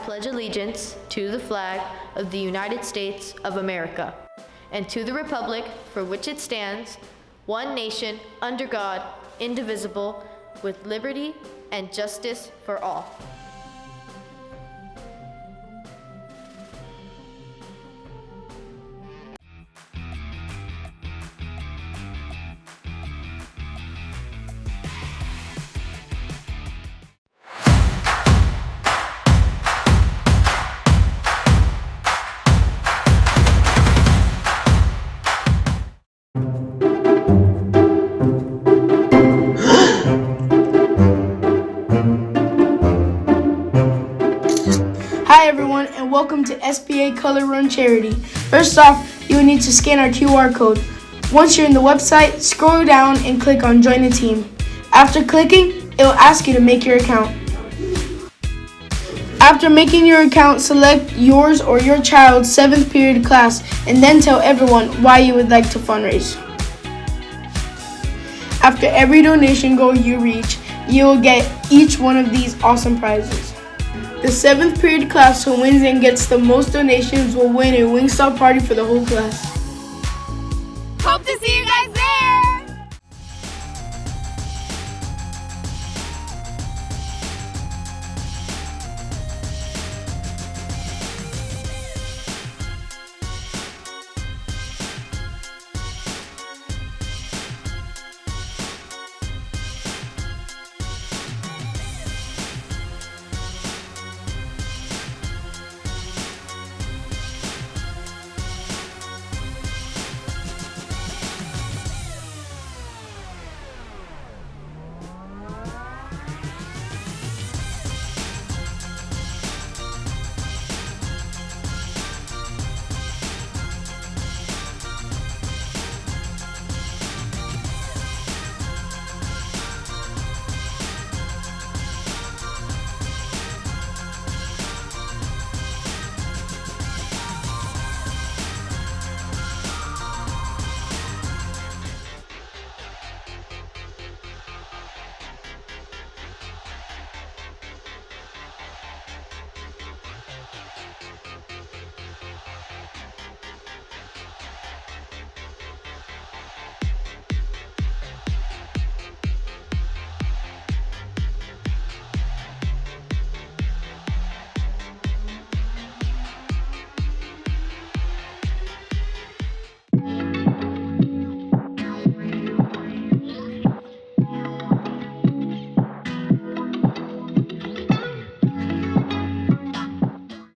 pledge allegiance to the flag of the United States of America and to the republic for which it stands, one nation, under God, indivisible, with liberty and justice for all. Hi everyone, and welcome to SBA Color Run Charity. First off, you will need to scan our QR code. Once you're in the website, scroll down and click on Join the Team. After clicking, it will ask you to make your account. After making your account, select yours or your child's 7th period class and then tell everyone why you would like to fundraise. After every donation goal you reach, you will get each one of these awesome prizes. The 7th period class who wins and gets the most donations will win a Wingstop party for the whole class.